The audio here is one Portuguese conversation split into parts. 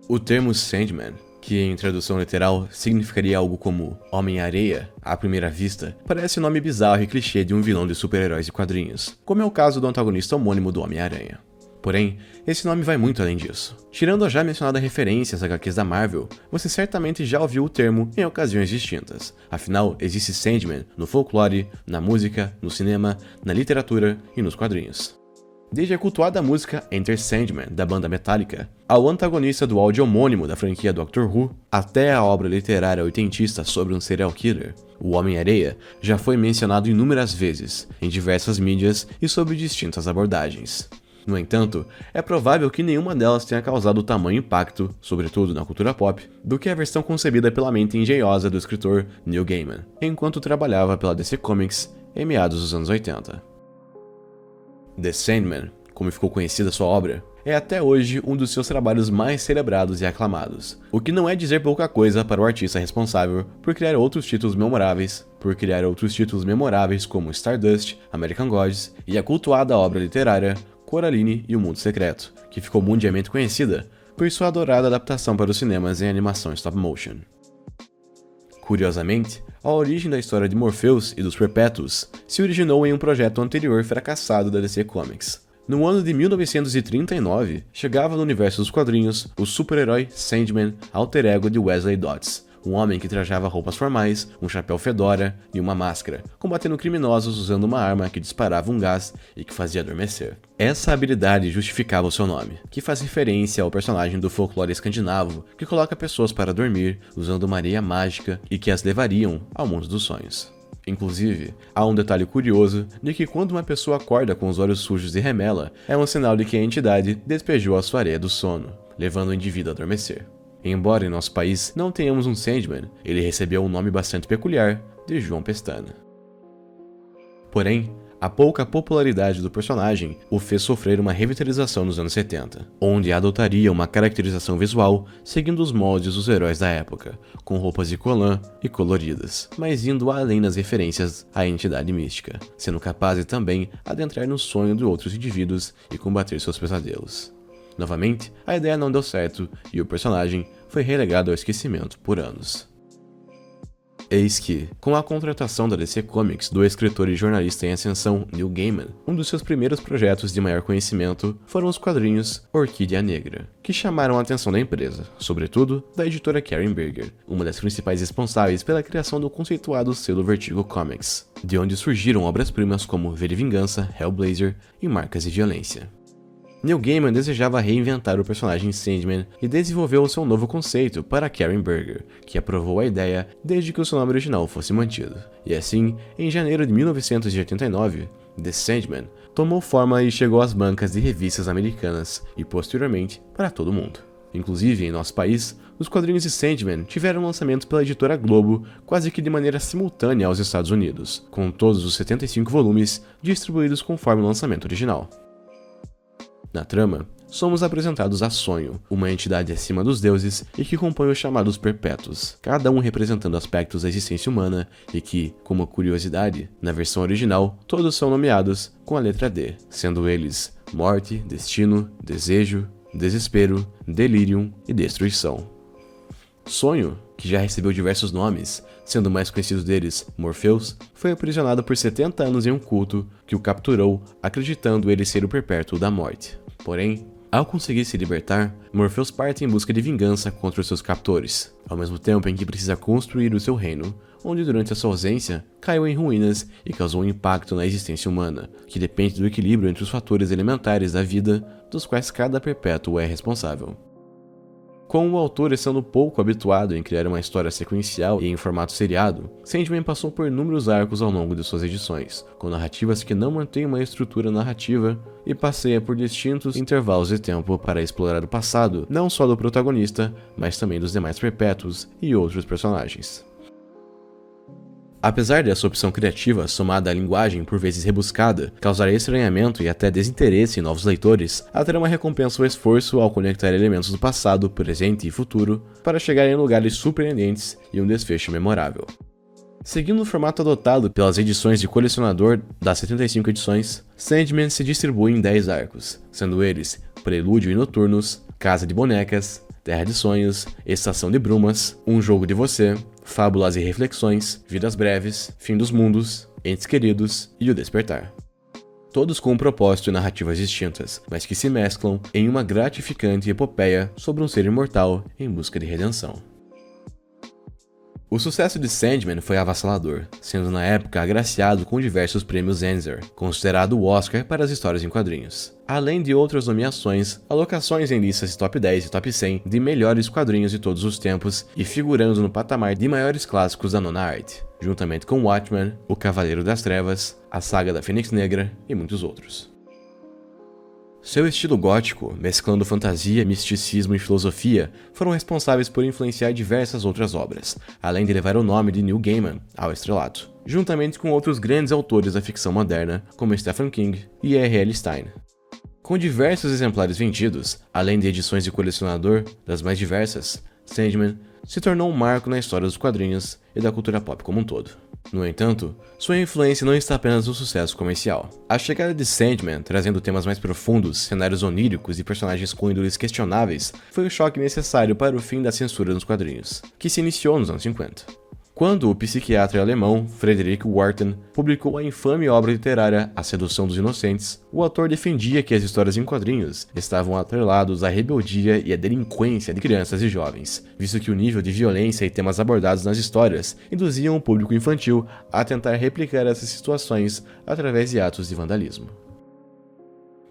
O termo Sandman, que em tradução literal significaria algo como Homem-Areia, à primeira vista, parece um nome bizarro e clichê de um vilão de super-heróis e quadrinhos, como é o caso do antagonista homônimo do Homem-Aranha. Porém, esse nome vai muito além disso. Tirando a já mencionada referência às HQs da Marvel, você certamente já ouviu o termo em ocasiões distintas. Afinal, existe Sandman no folclore, na música, no cinema, na literatura e nos quadrinhos. Desde a cultuada música Enter Sandman, da banda Metallica, ao antagonista do áudio homônimo da franquia Doctor Who, até a obra literária oitentista sobre um serial killer, o Homem-Areia já foi mencionado inúmeras vezes, em diversas mídias e sob distintas abordagens. No entanto, é provável que nenhuma delas tenha causado tamanho impacto, sobretudo na cultura pop, do que a versão concebida pela mente engenhosa do escritor Neil Gaiman, enquanto trabalhava pela DC Comics em meados dos anos 80. The Sandman, como ficou conhecida sua obra, é até hoje um dos seus trabalhos mais celebrados e aclamados, o que não é dizer pouca coisa para o artista responsável por criar outros títulos memoráveis como Stardust, American Gods e a cultuada obra literária Coraline e o Mundo Secreto, que ficou mundialmente conhecida por sua adorada adaptação para os cinemas em animação stop motion. Curiosamente, a origem da história de Morpheus e dos Perpétuos se originou em um projeto anterior fracassado da DC Comics. No ano de 1939, chegava no universo dos quadrinhos o super-herói Sandman, alter ego de Wesley Dodds, um homem que trajava roupas formais, um chapéu fedora e uma máscara, combatendo criminosos usando uma arma que disparava um gás e que fazia adormecer. Essa habilidade justificava o seu nome, que faz referência ao personagem do folclore escandinavo que coloca pessoas para dormir usando uma areia mágica e que as levariam ao mundo dos sonhos. Inclusive, há um detalhe curioso de que quando uma pessoa acorda com os olhos sujos e remela, é um sinal de que a entidade despejou a sua areia do sono, levando o indivíduo a adormecer. Embora em nosso país não tenhamos um Sandman, ele recebeu um nome bastante peculiar de João Pestana. Porém, a pouca popularidade do personagem o fez sofrer uma revitalização nos anos 70, onde adotaria uma caracterização visual seguindo os moldes dos heróis da época, com roupas de colã e coloridas, mas indo além das referências à entidade mística, sendo capaz de também adentrar no sonho de outros indivíduos e combater seus pesadelos. Novamente, a ideia não deu certo e o personagem foi relegado ao esquecimento por anos. Eis que, com a contratação da DC Comics do escritor e jornalista em ascensão Neil Gaiman, um dos seus primeiros projetos de maior conhecimento foram os quadrinhos Orquídea Negra, que chamaram a atenção da empresa, sobretudo da editora Karen Berger, uma das principais responsáveis pela criação do conceituado selo Vertigo Comics, de onde surgiram obras-primas como V de Vingança, Hellblazer e Marcas de Violência. Neil Gaiman desejava reinventar o personagem Sandman e desenvolveu o seu novo conceito para Karen Berger, que aprovou a ideia desde que o seu nome original fosse mantido. E assim, em janeiro de 1989, The Sandman tomou forma e chegou às bancas de revistas americanas e posteriormente para todo o mundo. Inclusive, em nosso país, os quadrinhos de Sandman tiveram lançamento pela editora Globo quase que de maneira simultânea aos Estados Unidos, com todos os 75 volumes distribuídos conforme o lançamento original. Na trama, somos apresentados a Sonho, uma entidade acima dos deuses e que compõe os chamados Perpétuos, cada um representando aspectos da existência humana e que, como curiosidade, na versão original, todos são nomeados com a letra D, sendo eles Morte, Destino, Desejo, Desespero, Delirium e Destruição. Sonho, que já recebeu diversos nomes, sendo o mais conhecido deles Morpheus, foi aprisionado por 70 anos em um culto que o capturou, acreditando ele ser o perpétuo da morte. Porém, ao conseguir se libertar, Morpheus parte em busca de vingança contra os seus captores, ao mesmo tempo em que precisa construir o seu reino, onde durante a sua ausência, caiu em ruínas e causou um impacto na existência humana, que depende do equilíbrio entre os fatores elementares da vida, dos quais cada perpétuo é responsável. Com o autor estando pouco habituado em criar uma história sequencial e em formato seriado, Sandman passou por inúmeros arcos ao longo de suas edições, com narrativas que não mantêm uma estrutura narrativa e passeia por distintos intervalos de tempo para explorar o passado, não só do protagonista, mas também dos demais perpétuos e outros personagens. Apesar dessa opção criativa, somada à linguagem por vezes rebuscada, causar estranhamento e até desinteresse em novos leitores, a trama recompensa o esforço ao conectar elementos do passado, presente e futuro para chegar em lugares surpreendentes e um desfecho memorável. Seguindo o formato adotado pelas edições de colecionador das 75 edições, Sandman se distribui em 10 arcos, sendo eles Prelúdio e Noturnos, Casa de Bonecas, Terra de Sonhos, Estação de Brumas, Um Jogo de Você, Fábulas e Reflexões, Vidas Breves, Fim dos Mundos, Entes Queridos e O Despertar. Todos com um propósito e narrativas distintas, mas que se mesclam em uma gratificante epopeia sobre um ser imortal em busca de redenção. O sucesso de Sandman foi avassalador, sendo na época agraciado com diversos prêmios Eisner, considerado o Oscar para as histórias em quadrinhos, além de outras nomeações, alocações em listas de top 10 e top 100 de melhores quadrinhos de todos os tempos e figurando no patamar de maiores clássicos da nona arte, juntamente com Watchmen, O Cavaleiro das Trevas, a saga da Fênix Negra e muitos outros. Seu estilo gótico, mesclando fantasia, misticismo e filosofia, foram responsáveis por influenciar diversas outras obras, além de levar o nome de Neil Gaiman ao estrelato, juntamente com outros grandes autores da ficção moderna, como Stephen King e R.L. Stine. Com diversos exemplares vendidos, além de edições de colecionador das mais diversas, Sandman se tornou um marco na história dos quadrinhos e da cultura pop como um todo. No entanto, sua influência não está apenas no sucesso comercial. A chegada de Sandman, trazendo temas mais profundos, cenários oníricos e personagens com índoles questionáveis, foi o choque necessário para o fim da censura nos quadrinhos, que se iniciou nos anos 50. Quando o psiquiatra alemão Frederick Warten publicou a infame obra literária A Sedução dos Inocentes, o autor defendia que as histórias em quadrinhos estavam atrelados à rebeldia e à delinquência de crianças e jovens, visto que o nível de violência e temas abordados nas histórias induziam o público infantil a tentar replicar essas situações através de atos de vandalismo.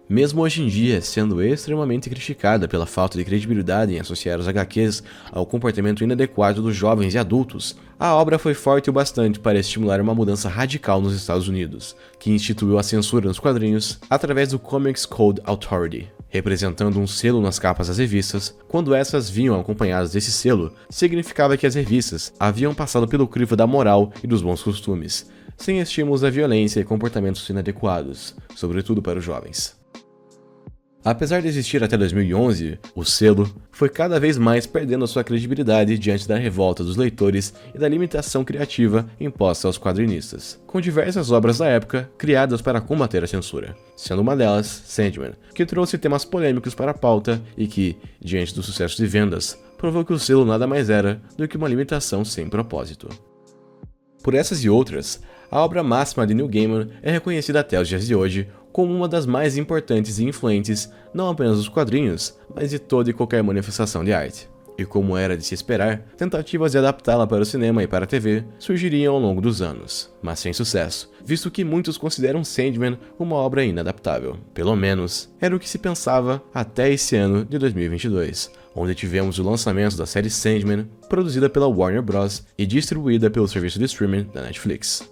Mesmo hoje em dia, sendo extremamente criticada pela falta de credibilidade em associar os HQs ao comportamento inadequado dos jovens e adultos, a obra foi forte o bastante para estimular uma mudança radical nos Estados Unidos, que instituiu a censura nos quadrinhos através do Comics Code Authority, representando um selo nas capas das revistas. Quando essas vinham acompanhadas desse selo, significava que as revistas haviam passado pelo crivo da moral e dos bons costumes, sem estímulos à violência e comportamentos inadequados, sobretudo para os jovens. Apesar de existir até 2011, o selo foi cada vez mais perdendo a sua credibilidade diante da revolta dos leitores e da limitação criativa imposta aos quadrinistas, com diversas obras da época criadas para combater a censura, sendo uma delas Sandman, que trouxe temas polêmicos para a pauta e que, diante do sucesso de vendas, provou que o selo nada mais era do que uma limitação sem propósito. Por essas e outras, a obra máxima de Neil Gaiman é reconhecida até os dias de hoje como uma das mais importantes e influentes não apenas dos quadrinhos, mas de toda e qualquer manifestação de arte. E como era de se esperar, tentativas de adaptá-la para o cinema e para a TV surgiriam ao longo dos anos, mas sem sucesso, visto que muitos consideram Sandman uma obra inadaptável. Pelo menos, era o que se pensava até esse ano de 2022, onde tivemos o lançamento da série Sandman, produzida pela Warner Bros. E distribuída pelo serviço de streaming da Netflix.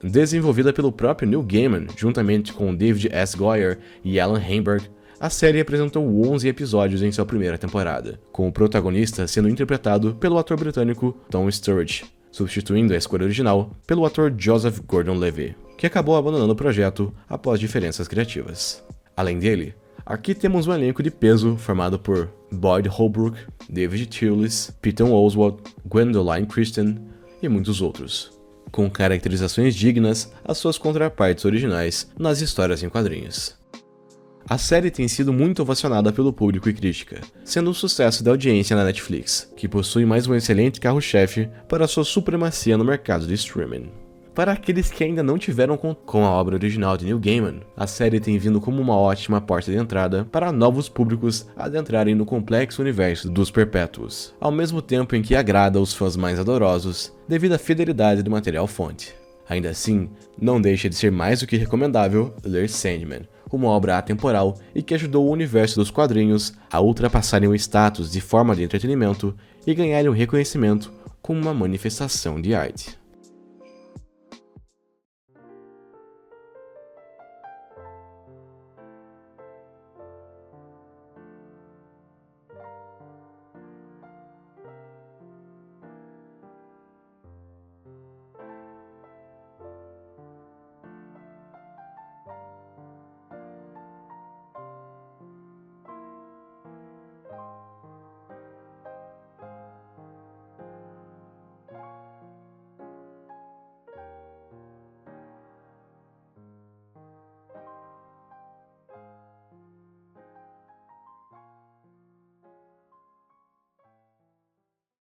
Desenvolvida pelo próprio Neil Gaiman, juntamente com David S. Goyer e Alan Heinberg, a série apresentou 11 episódios em sua primeira temporada, com o protagonista sendo interpretado pelo ator britânico Tom Sturridge, substituindo a escolha original pelo ator Joseph Gordon-Levitt, que acabou abandonando o projeto após diferenças criativas. Além dele, aqui temos um elenco de peso formado por Boyd Holbrook, David Thewlis, Peyton Oswalt, Gwendoline Christie e muitos outros, com caracterizações dignas às suas contrapartes originais nas histórias em quadrinhos. A série tem sido muito ovacionada pelo público e crítica, sendo um sucesso da audiência na Netflix, que possui mais um excelente carro-chefe para sua supremacia no mercado de streaming. Para aqueles que ainda não tiveram com a obra original de Neil Gaiman, a série tem vindo como uma ótima porta de entrada para novos públicos adentrarem no complexo universo dos Perpétuos, ao mesmo tempo em que agrada os fãs mais adorosos devido à fidelidade do material fonte. Ainda assim, não deixa de ser mais do que recomendável ler Sandman, uma obra atemporal e que ajudou o universo dos quadrinhos a ultrapassarem o status de forma de entretenimento e ganharem um reconhecimento como uma manifestação de arte.